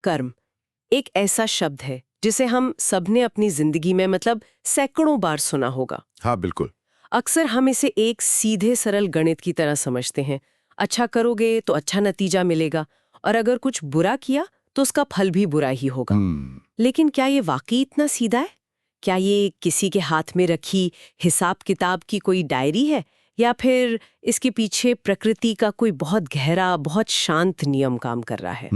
कर्म एक ऐसा शब्द है जिसे हम सबने अपनी जिंदगी में मतलब सैकड़ों बार सुना होगा। हाँ बिल्कुल। अक्सर हम इसे एक सीधे सरल गणित की तरह समझते हैं। अच्छा करोगे तो अच्छा नतीजा मिलेगा और अगर कुछ बुरा किया तो उसका फल भी बुरा ही होगा। लेकिन क्या ये वाकई इतना सीधा है? क्या ये किसी के हाथ में रखी हिसाब किताब की कोई डायरी है या फिर इसके पीछे प्रकृति का कोई बहुत गहरा बहुत शांत नियम काम कर रहा है?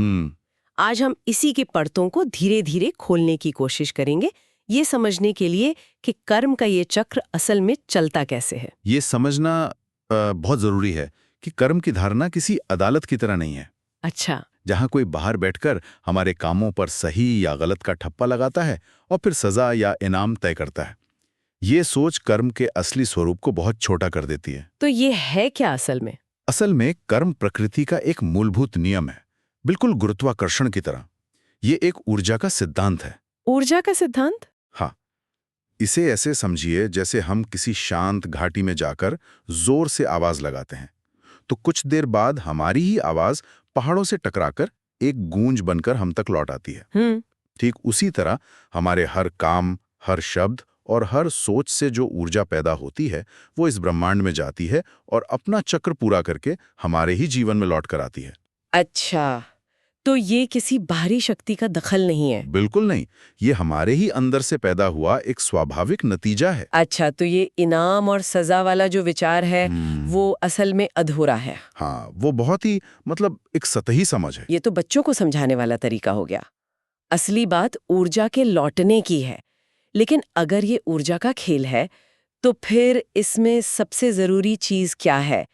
आज हम इसी के परतों को धीरे धीरे खोलने की कोशिश करेंगे, ये समझने के लिए कि कर्म का ये चक्र असल में चलता कैसे है। ये समझना बहुत जरूरी है कि कर्म की धारणा किसी अदालत की तरह नहीं है। अच्छा। जहां कोई बाहर बैठकर हमारे कामों पर सही या गलत का ठप्पा लगाता है और फिर सजा या इनाम तय करता है। ये सोच कर्म के असली स्वरूप को बहुत छोटा कर देती है। तो ये है क्या असल में? असल में कर्म प्रकृति का एक मूलभूत नियम है, बिल्कुल गुरुत्वाकर्षण की तरह। ये एक ऊर्जा का सिद्धांत है। ऊर्जा का सिद्धांत? हाँ, इसे ऐसे समझिए जैसे हम किसी शांत घाटी में जाकर जोर से आवाज लगाते हैं, तो कुछ देर बाद हमारी ही आवाज पहाड़ों से टकराकर एक गूंज बनकर हम तक लौट आती है। ठीक उसी तरह हमारे हर काम, हर शब्द और हर सोच से जो ऊर्जा पैदा होती है वो इस ब्रह्मांड में जाती है और अपना चक्र पूरा करके हमारे ही जीवन में लौट कर आती है। अच्छा, तो ये किसी बाहरी शक्ति का दखल नहीं है? बिल्कुल नहीं, ये हमारे ही अंदर से पैदा हुआ एक स्वाभाविक नतीजा है। अच्छा, तो ये इनाम और सजा वाला जो विचार है वो असल में अधूरा है। हाँ, वो बहुत ही एक सतही समझ है। ये तो बच्चों को समझाने वाला तरीका हो गया। असली बात ऊर्जा के लौटने की है। लेकिन अगर ये ऊर्जा का खेल है तो फिर इसमें सबसे जरूरी चीज क्या है?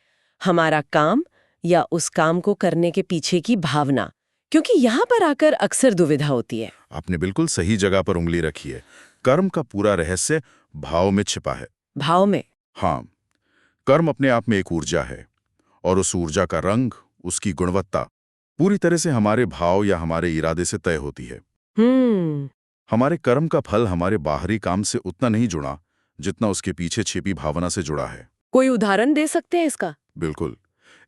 हमारा काम या उस काम को करने के पीछे की भावना? क्योंकि यहाँ पर आकर अक्सर दुविधा होती है। आपने बिल्कुल सही जगह पर उंगली रखी है। कर्म का पूरा रहस्य भाव में छिपा है। भाव में? हाँ, कर्म अपने आप में एक ऊर्जा है और उस ऊर्जा का रंग, उसकी गुणवत्ता पूरी तरह से हमारे भाव या हमारे इरादे से तय होती है। हमारे कर्म का फल हमारे बाहरी काम से उतना नहीं जुड़ा जितना उसके पीछे छिपी भावना से जुड़ा है। कोई उदाहरण दे सकते हैं इसका? बिल्कुल,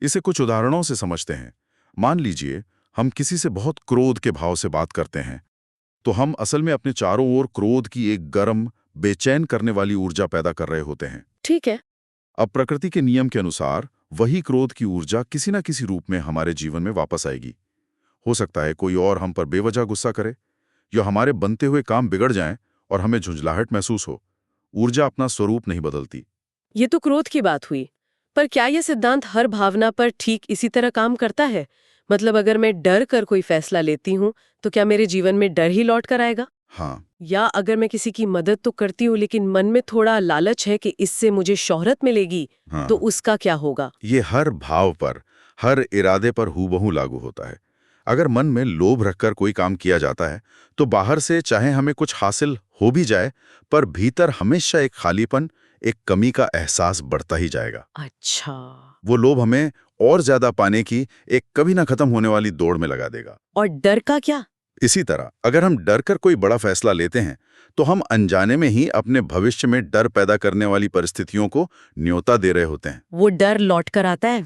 इसे कुछ उदाहरणों से समझते हैं। मान लीजिए हम किसी से बहुत क्रोध के भाव से बात करते हैं, तो हम असल में अपने चारों ओर क्रोध की एक गर्म, बेचैन करने वाली ऊर्जा पैदा कर रहे होते हैं। ठीक है। अब प्रकृति के नियम के अनुसार वही क्रोध की ऊर्जा किसी न किसी रूप में हमारे जीवन में वापस आएगी। हो सकता है कोई और हम पर बेवजह गुस्सा करे या हमारे बनते हुए काम बिगड़ जाएं और हमें झुंझलाहट महसूस हो। ऊर्जा अपना स्वरूप नहीं बदलती। ये तो क्रोध की बात हुई, पर क्या ये सिद्धांत हर भावना पर ठीक इसी तरह काम करता है? मतलब अगर मैं डर कर कोई फैसला लेती हूँ तो क्या मेरे जीवन में डर ही लौट कर आएगा? हाँ। या अगर मैं किसी की मदद तो करती हूँ लेकिन मन में थोड़ा लालच है कि इससे मुझे शोहरत मिलेगी, हाँ, तो उसका क्या होगा? ये हर भाव पर, हर इरादे पर हूबहू लागू होता है। अगर मन में लोभ रखकर कोई काम किया जाता है तो बाहर से चाहे हमें कुछ हासिल हो भी जाए, पर भीतर हमेशा एक खालीपन, एक कमी का एहसास बढ़ता ही जाएगा। अच्छा। वो लोभ हमें और ज्यादा पाने की एक कभी ना खत्म होने वाली दौड़ में लगा देगा। और डर का क्या? इसी तरह अगर हम डर कर कोई बड़ा फैसला लेते हैं तो हम अनजाने में ही अपने भविष्य में डर पैदा करने वाली परिस्थितियों को न्योता दे रहे होते हैं। वो डर लौट कर आता है।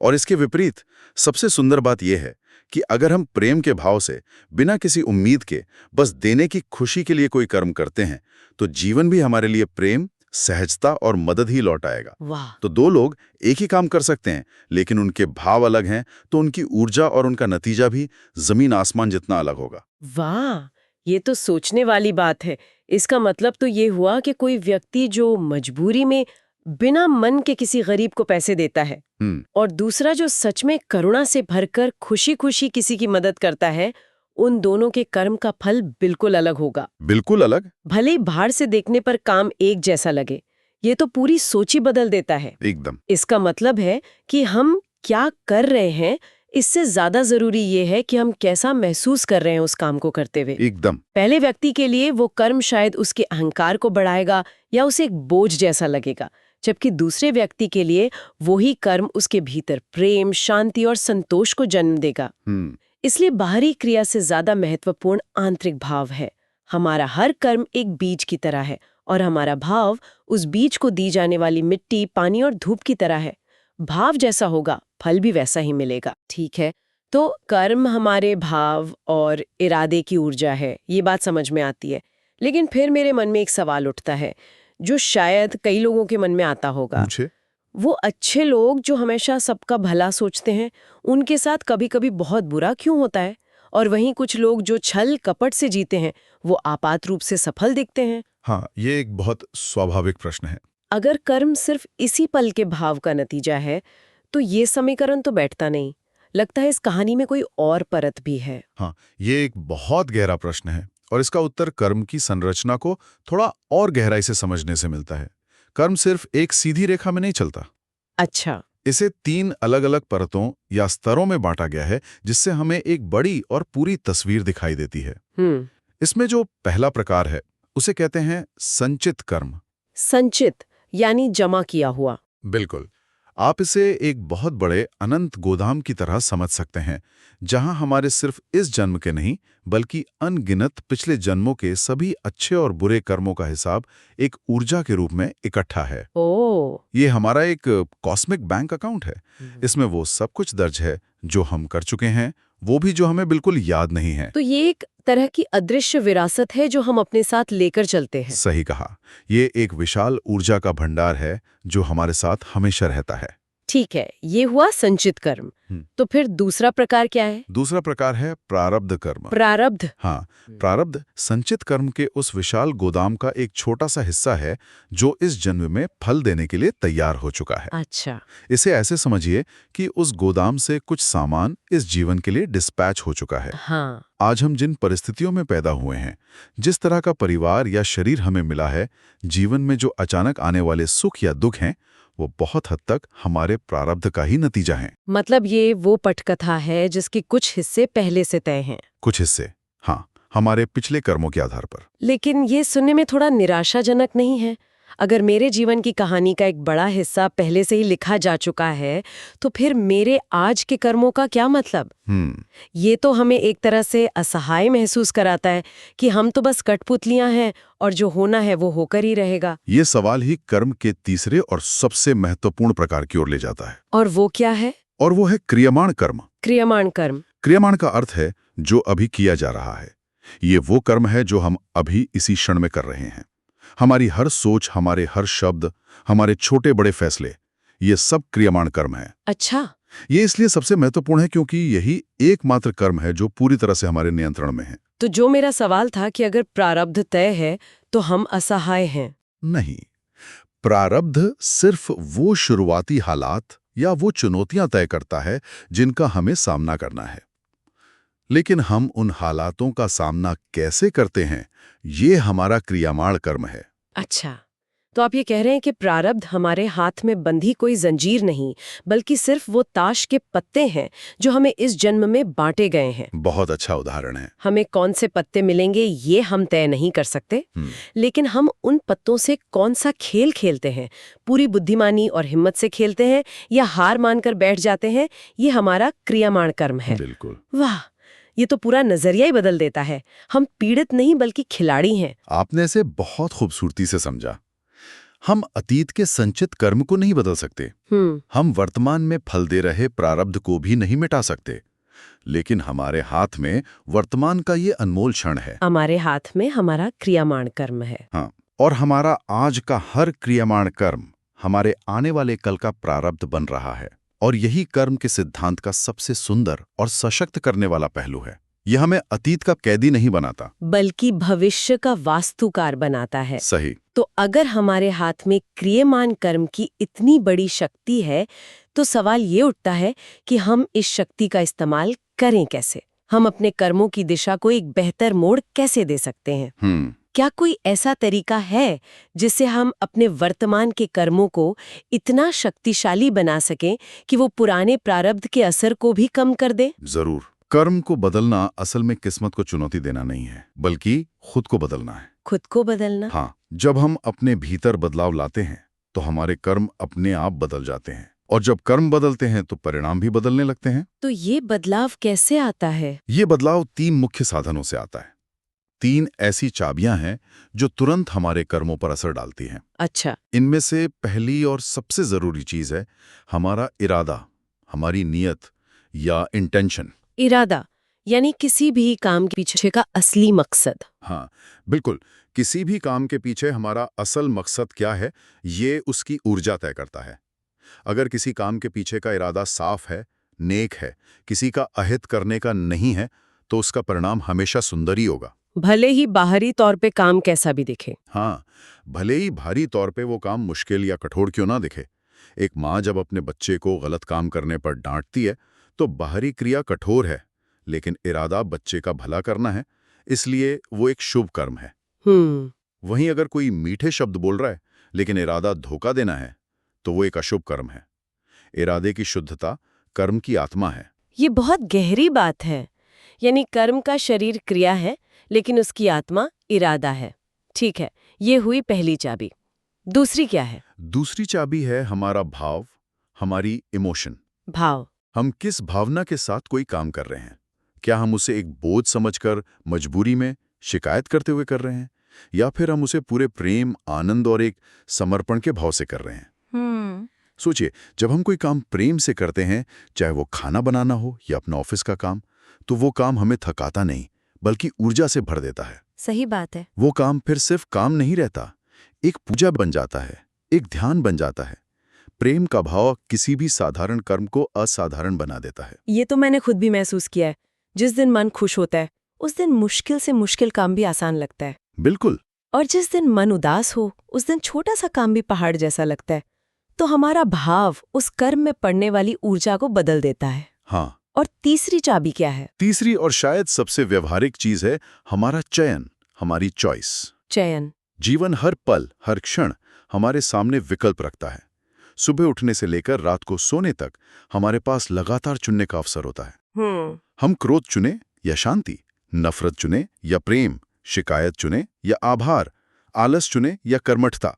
और इसके विपरीत सबसे सुंदर बात यह है कि अगर हम प्रेम के भाव से, बिना किसी उम्मीद के, बस देने की खुशी के लिए कोई कर्म करते हैं, तो जीवन भी हमारे लिए प्रेम, सहजता और मदद ही लौट आएगा। वाह। तो दो लोग एक ही काम कर सकते हैं, लेकिन उनके भाव अलग हैं, तो उनकी ऊर्जा और उनका नतीजा भी जमीन आसमान जितना अलग होगा। वाह, ये तो सोचने वाली बात है। इसका मतलब तो ये हुआ कि कोई व्यक्ति जो मजबूरी में बिना मन के किसी गरीब को पैसे देता है और दूसरा जो सच में करुणा से भरकर खुशी-खुशी किसी की मदद करता है, उन दोनों के कर्म का फल बिल्कुल अलग होगा। बिल्कुल अलग। भले ही बाहर से देखने पर काम एक जैसा लगे, ये तो पूरी सोच ही बदल देता है। एकदम। इसका मतलब है कि हम क्या कर रहे हैं, इससे ज्यादा जरूरी ये है कि हम कैसा महसूस कर रहे हैं उस काम को करते हुए। एकदम। पहले व्यक्ति के लिए वो कर्म शायद उसके अहंकार को बढ़ाएगा या उसे एक बोझ जैसा लगेगा, जबकि दूसरे व्यक्ति के लिए वही कर्म उसके भीतर प्रेम, शांति और संतोष को जन्म देगा। इसलिए बाहरी क्रिया से ज्यादा महत्वपूर्ण आंतरिक भाव है। हमारा हर कर्म एक बीज की तरह है और हमारा भाव उस बीज को दी जाने वाली मिट्टी, पानी और धूप की तरह है। भाव जैसा होगा, फल भी वैसा ही मिलेगा। ठीक है, तो कर्म हमारे भाव और इरादे की ऊर्जा है, ये बात समझ में आती है। लेकिन फिर मेरे मन में एक सवाल उठता है, जो शायद कई लोगों के मन में आता होगा। पूछे। वो अच्छे लोग जो हमेशा सबका भला सोचते हैं, उनके साथ कभी-कभी बहुत बुरा क्यों होता है? और वहीं कुछ लोग जो छल कपट से जीते हैं, वो आपात रूप से सफल दिखते हैं। हाँ, ये एक बहुत स्वाभाविक प्रश्न है। अगर कर्म सिर्फ इसी पल के भाव का नतीजा है, तो ये समीकरण तो बैठता नहीं। लगता है इस कहानी में कोई और परत भी है। हाँ, ये एक बहुत गहरा प्रश्न है और इसका उत्तर कर्म की संरचना को थोड़ा और गहराई से समझने से मिलता है। कर्म सिर्फ एक सीधी रेखा में नहीं चलता। अच्छा। इसे 3 अलग-अलग परतों या स्तरों में बांटा गया है, जिससे हमें एक बड़ी और पूरी तस्वीर दिखाई देती है। इसमें जो पहला प्रकार है, उसे कहते हैं संचित कर्म। संचित यानी जमा किया हुआ। बिल्कुल। आप इसे एक बहुत बड़े अनंत गोदाम की तरह समझ सकते हैं, जहां हमारे सिर्फ इस जन्म के नहीं, बल्कि अनगिनत पिछले जन्मों के सभी अच्छे और बुरे कर्मों का हिसाब एक ऊर्जा के रूप में इकट्ठा है। ओह। ये हमारा एक कॉस्मिक बैंक अकाउंट है। इसमें वो सब कुछ दर्ज है जो हम कर चुके हैं, वो भी जो हमें बिल्कुल याद नहीं है। तो ये एक तरह की अदृश्य विरासत है जो हम अपने साथ लेकर चलते हैं। सही कहा। ये एक विशाल ऊर्जा का भंडार है जो हमारे साथ हमेशा रहता है। ठीक है, ये हुआ संचित कर्म। तो फिर दूसरा प्रकार क्या है? दूसरा प्रकार है प्रारब्ध कर्म। प्रारब्ध। हाँ, प्रारब्ध संचित कर्म के उस विशाल गोदाम का एक छोटा सा हिस्सा है जो इस जन्म में फल देने के लिए तैयार हो चुका है। अच्छा। इसे ऐसे समझिए कि उस गोदाम से कुछ सामान इस जीवन के लिए डिस्पैच हो चुका है। हाँ। आज हम जिन परिस्थितियों में पैदा हुए हैं, जिस तरह का परिवार या शरीर हमें मिला है, जीवन में जो अचानक आने वाले सुख या दुख हैं, वो बहुत हद तक हमारे प्रारब्ध का ही नतीजा है। मतलब ये वो पटकथा है जिसके कुछ हिस्से पहले से तय हैं। कुछ हिस्से, हाँ, हमारे पिछले कर्मों के आधार पर। लेकिन ये सुनने में थोड़ा निराशाजनक नहीं है? अगर मेरे जीवन की कहानी का एक बड़ा हिस्सा पहले से ही लिखा जा चुका है, तो फिर मेरे आज के कर्मों का क्या मतलब? ये तो हमें एक तरह से असहाय महसूस कराता है कि हम तो बस कठपुतलियां हैं और जो होना है वो होकर ही रहेगा। ये सवाल ही कर्म के तीसरे और सबसे महत्वपूर्ण प्रकार की ओर ले जाता है। और वो क्या है? और वो है क्रियमाण कर्म। क्रियमाण कर्म। क्रियमाण का अर्थ है जो अभी किया जा रहा है। ये वो कर्म है जो हम अभी इसी क्षण में कर रहे हैं। हमारी हर सोच, हमारे हर शब्द, हमारे छोटे बड़े फैसले, ये सब क्रियमाण कर्म है। अच्छा। ये इसलिए सबसे महत्वपूर्ण है क्योंकि यही एकमात्र कर्म है जो पूरी तरह से हमारे नियंत्रण में है। तो जो मेरा सवाल था कि अगर प्रारब्ध तय है तो हम असहाय हैं? नहीं, प्रारब्ध सिर्फ वो शुरुआती हालात या वो चुनौतियां तय करता है जिनका हमें सामना करना है। लेकिन हम उन हालातों का सामना कैसे करते हैं, ये हमारा क्रियामाण कर्म है। अच्छा, तो आप ये कह रहे हैं कि प्रारब्ध हमारे हाथ में बंधी कोई जंजीर नहीं, बल्कि सिर्फ वो ताश के पत्ते हैं जो हमें इस जन्म में बांटे गए हैं। बहुत अच्छा उदाहरण है। हमें कौन से पत्ते मिलेंगे ये हम तय नहीं कर सकते, लेकिन हम उन पत्तों से कौन सा खेल खेलते हैं, पूरी बुद्धिमानी और हिम्मत से खेलते हैं या हार मानकर बैठ जाते हैं, ये हमारा क्रियामाण कर्म है। बिल्कुल। वाह, ये तो पूरा नजरिया ही बदल देता है। हम पीड़ित नहीं बल्कि खिलाड़ी हैं। आपने इसे बहुत खूबसूरती से समझा। हम अतीत के संचित कर्म को नहीं बदल सकते। हम वर्तमान में फल दे रहे प्रारब्ध को भी नहीं मिटा सकते। लेकिन हमारे हाथ में वर्तमान का ये अनमोल क्षण है। हमारे हाथ में हमारा क्रियामाण कर्म है। हाँ, और हमारा आज का हर क्रियामाण कर्म हमारे आने वाले कल का प्रारब्ध बन रहा है। और यही कर्म के सिद्धांत का सबसे सुंदर और सशक्त करने वाला पहलू है। यह हमें अतीत का कैदी नहीं बनाता, बल्कि भविष्य का वास्तुकार बनाता है। सही। तो अगर हमारे हाथ में क्रियमाण कर्म की इतनी बड़ी शक्ति है, तो सवाल ये उठता है कि हम इस शक्ति का इस्तेमाल करें कैसे? हम अपने कर्मों की दिशा को एक बेहतर मोड़ कैसे दे सकते हैं? क्या कोई ऐसा तरीका है जिससे हम अपने वर्तमान के कर्मों को इतना शक्तिशाली बना सकें कि वो पुराने प्रारब्ध के असर को भी कम कर दे? जरूर। कर्म को बदलना असल में किस्मत को चुनौती देना नहीं है, बल्कि खुद को बदलना है। खुद को बदलना? हाँ, जब हम अपने भीतर बदलाव लाते हैं तो हमारे कर्म अपने आप बदल जाते हैं, और जब कर्म बदलते हैं तो परिणाम भी बदलने लगते हैं। तो ये बदलाव कैसे आता है? ये बदलाव 3 मुख्य साधनों से आता है। 3 ऐसी चाबियां हैं जो तुरंत हमारे कर्मों पर असर डालती हैं। अच्छा। इनमें से पहली और सबसे जरूरी चीज है हमारा इरादा, हमारी नीयत या इंटेंशन। इरादा यानी किसी भी काम के पीछे का असली मकसद। हाँ, बिल्कुल। किसी भी काम के पीछे हमारा असल मकसद क्या है, ये उसकी ऊर्जा तय करता है। अगर किसी काम के पीछे का इरादा साफ है, नेक है, किसी का अहित करने का नहीं है, तो उसका परिणाम हमेशा सुंदर ही होगा। भले ही बाहरी तौर पे काम कैसा भी दिखे। हाँ, भले ही भारी तौर पे वो काम मुश्किल या कठोर क्यों ना दिखे। एक माँ जब अपने बच्चे को गलत काम करने पर डांटती है, तो बाहरी क्रिया कठोर है, लेकिन इरादा बच्चे का भला करना है, इसलिए वो एक शुभ कर्म है। वहीं अगर कोई मीठे शब्द बोल रहा है, लेकिन इरादा धोखा देना है, तो वो एक अशुभ कर्म है। इरादे की शुद्धता कर्म की आत्मा है। ये बहुत गहरी बात है। यानी कर्म का शरीर क्रिया है, लेकिन उसकी आत्मा इरादा है। ठीक है, ये हुई पहली चाबी। दूसरी क्या है? दूसरी चाबी है हमारा भाव, हमारी इमोशन। भाव। हम किस भावना के साथ कोई काम कर रहे हैं। क्या हम उसे एक बोझ समझकर मजबूरी में शिकायत करते हुए कर रहे हैं, या फिर हम उसे पूरे प्रेम, आनंद और एक समर्पण के भाव से कर रहे हैं। सोचिए, जब हम कोई काम प्रेम से करते हैं, चाहे वो खाना बनाना हो या अपना ऑफिस का काम, तो वो काम हमें थकाता नहीं, बल्कि ऊर्जा से भर देता है। सही बात है। वो काम फिर सिर्फ काम नहीं रहता, एक पूजा बन जाता है, एक ध्यान बन जाता है। प्रेम का भाव किसी भी साधारण कर्म को असाधारण बना देता है। ये तो मैंने खुद भी महसूस किया है। जिस दिन मन खुश होता है, उस दिन मुश्किल से मुश्किल काम भी आसान लगता है। बिल्कुल। और जिस दिन मन उदास हो, उस दिन छोटा सा काम भी पहाड़ जैसा लगता है। तो हमारा भाव उस कर्म में पड़ने वाली ऊर्जा को बदल देता है। हाँ। और तीसरी चाबी क्या है? तीसरी और शायद सबसे व्यवहारिक चीज है हमारा चयन, हमारी चॉइस। चयन। जीवन हर पल, हर क्षण हमारे सामने विकल्प रखता है। सुबह उठने से लेकर रात को सोने तक हमारे पास लगातार चुनने का अवसर होता है। हम क्रोध चुने या शांति, नफरत चुने या प्रेम, शिकायत चुने या आभार, आलस चुने या कर्मठता।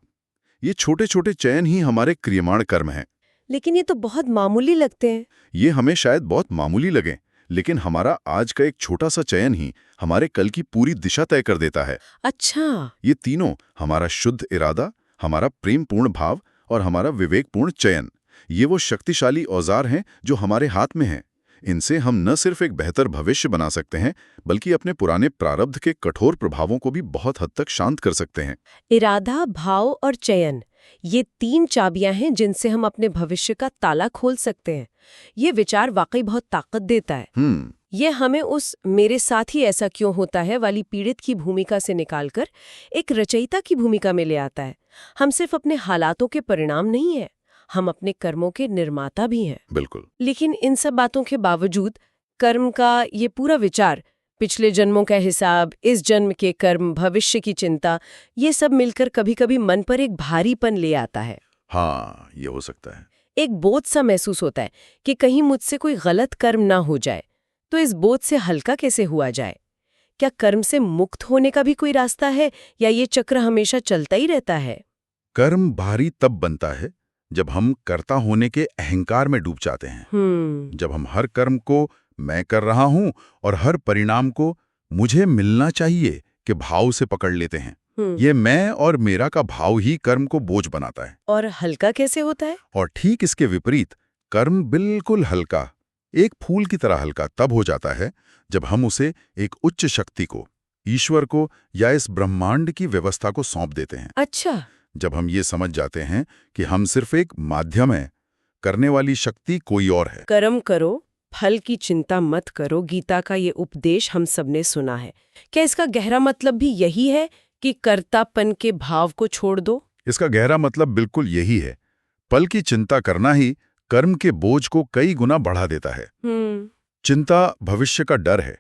ये छोटे छोटे चयन ही हमारे क्रियमाण कर्म हैं। लेकिन ये तो बहुत मामूली लगते हैं। ये हमें शायद बहुत मामूली लगे, लेकिन हमारा आज का एक छोटा सा चयन ही हमारे कल की पूरी दिशा तय कर देता है। अच्छा। ये तीनों, हमारा शुद्ध इरादा, हमारा प्रेमपूर्ण भाव और हमारा विवेकपूर्ण चयन, ये वो शक्तिशाली औजार हैं जो हमारे हाथ में हैं। इनसे हम न सिर्फ एक बेहतर भविष्य बना सकते हैं, बल्कि अपने पुराने प्रारब्ध के कठोर प्रभावों को भी बहुत हद तक शांत कर सकते हैं। इरादा, भाव और चयन, ये 3 चाबियां हैं जिनसे हम अपने भविष्य का ताला खोल सकते हैं। ये विचार वाकई बहुत ताकत देता है। ये हमें उस मेरे साथ ही ऐसा क्यों होता है वाली पीड़ित की भूमिका से निकालकर एक रचयिता की भूमिका में ले आता है। हम सिर्फ अपने हालातों के परिणाम नहीं है, हम अपने कर्मों के निर्माता भी हैं। बिल्कुल। लेकिन इन सब बातों के बावजूद कर्म का ये पूरा विचार, पिछले जन्मों का हिसाब, इस जन्म के कर्म, भविष्य की चिंता, ये सब मिलकर कभी-कभी मन पर एक भारीपन ले आता है। हाँ, ये हो सकता है। एक बोझ सा महसूस होता है कि कहीं मुझसे कोई गलत कर्म ना हो जाए। तो इस बोझ से हल्का कैसे हुआ जाए? क्या कर्म से मुक्त होने का भी कोई रास्ता है, या ये चक्र हमेशा चलता ही रहता है? कर्म भारी तब बनता है जब हम कर्ता होने के अहंकार में डूब जाते हैं। जब हम हर कर्म को मैं कर रहा हूं और हर परिणाम को मुझे मिलना चाहिए के भाव से पकड़ लेते हैं। ये मैं और मेरा का भाव ही कर्म को बोझ बनाता है। और हल्का कैसे होता है? और ठीक इसके विपरीत, कर्म बिल्कुल हल्का, एक फूल की तरह हल्का तब हो जाता है जब हम उसे एक उच्च शक्ति को, ईश्वर को या इस ब्रह्मांड की व्यवस्था को सौंप देते हैं। अच्छा। जब हम ये समझ जाते हैं कि हम सिर्फ एक माध्यम है, करने वाली शक्ति कोई और है। कर्म करो, फल की चिंता मत करो, गीता का ये उपदेश हम सबने सुना है। क्या इसका गहरा मतलब भी यही है कि कर्तापन के भाव को छोड़ दो? इसका गहरा मतलब बिल्कुल यही है। फल की चिंता करना ही कर्म के बोझ को कई गुना बढ़ा देता है। चिंता भविष्य का डर है,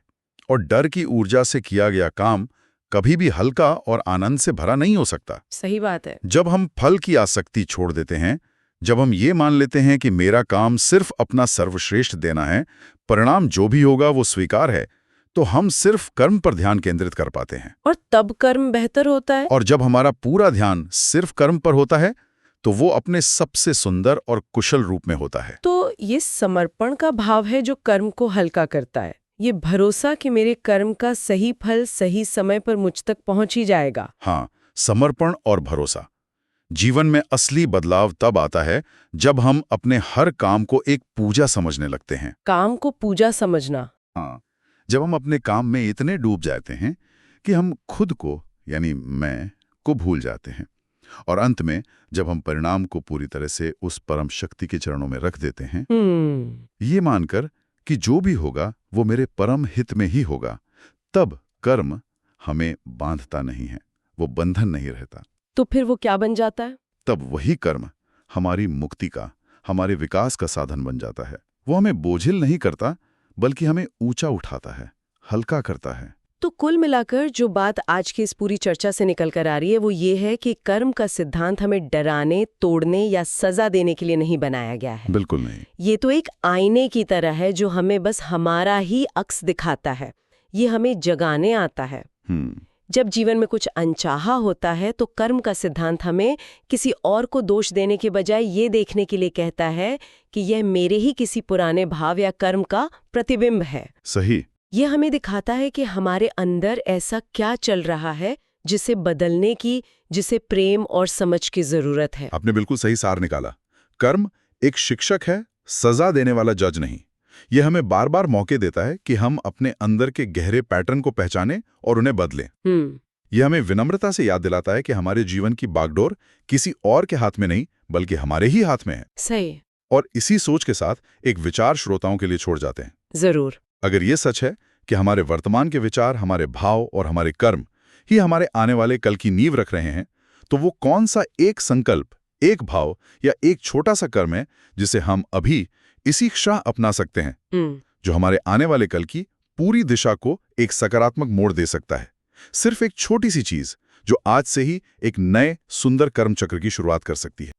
और डर की ऊर्जा से किया गया काम कभी भी हल्का और आनंद से भरा नहीं हो सकता। सही बात है। जब हम फल की आसक्ति छोड़ देते हैं, जब हम ये मान लेते हैं कि मेरा काम सिर्फ अपना सर्वश्रेष्ठ देना है, परिणाम जो भी होगा वो स्वीकार है, तो हम सिर्फ कर्म पर ध्यान केंद्रित कर पाते हैं। और तब कर्म बेहतर होता है। और जब हमारा पूरा ध्यान सिर्फ कर्म पर होता है, तो वो अपने सबसे सुंदर और कुशल रूप में होता है। तो ये समर्पण का भाव है जो कर्म को हल्का करता है। ये भरोसा कि मेरे कर्म का सही फल सही समय पर मुझ तक पहुंच ही जाएगा। हाँ, समर्पण और भरोसा। जीवन में असली बदलाव तब आता है जब हम अपने हर काम को एक पूजा समझने लगते हैं। काम को पूजा समझना, हाँ, जब हम अपने काम में इतने डूब जाते हैं कि हम खुद को यानी मैं को भूल जाते हैं, और अंत में जब हम परिणाम को पूरी तरह से उस परम शक्ति के चरणों में रख देते हैं, ये मानकर कि जो भी होगा वो मेरे परम हित में ही होगा, तब कर्म हमें बांधता नहीं है, वो बंधन नहीं रहता। तो फिर वो क्या बन जाता है? तब वही कर्म हमारी मुक्ति का, हमारे विकास का साधन बन जाता है। वो हमें बोझिल नहीं करता, बल्कि हमें ऊंचा उठाता है, हल्का करता है। तो कुल मिलाकर जो बात आज की इस पूरी चर्चा से निकल कर आ रही है वो ये है कि कर्म का सिद्धांत हमें डराने, तोड़ने या सजा देने के लिए नहीं बनाया गया है। बिल्कुल नहीं। ये तो एक आईने की तरह है जो हमें बस हमारा ही अक्स दिखाता है। ये हमें जगाने आता है। जब जीवन में कुछ अनचाहा होता है तो कर्म का सिद्धांत हमें किसी और को दोष देने के बजाय ये देखने के लिए कहता है कि यह मेरे ही किसी पुराने भाव या कर्म का प्रतिबिंब है। सही। ये हमें दिखाता है कि हमारे अंदर ऐसा क्या चल रहा है जिसे बदलने की, जिसे प्रेम और समझ की जरूरत है। आपने बिल्कुल सही सार निकाला। कर्म एक शिक्षक है, सजा देने वाला जज नहीं। यह हमें बार बार मौके देता है कि हम अपने अंदर के गहरे पैटर्न को पहचानें और उन्हें बदलें। यह हमें विनम्रता से याद दिलाता है कि हमारे जीवन की बागडोर किसी और के हाथ में नहीं, बल्कि हमारे ही हाथ में है। सही। और इसी सोच के साथ एक विचार श्रोताओं के लिए छोड़ जाते हैं। जरूर। अगर ये सच है कि हमारे वर्तमान के विचार, हमारे भाव और हमारे कर्म ही हमारे आने वाले कल की नींव रख रहे हैं, तो वो कौन सा एक संकल्प, एक भाव या एक छोटा सा कर्म है जिसे हम अभी इसी क्षण अपना सकते हैं, जो हमारे आने वाले कल की पूरी दिशा को एक सकारात्मक मोड़ दे सकता है। सिर्फ एक छोटी सी चीज जो आज से ही एक नए सुंदर कर्म चक्र की शुरुआत कर सकती है।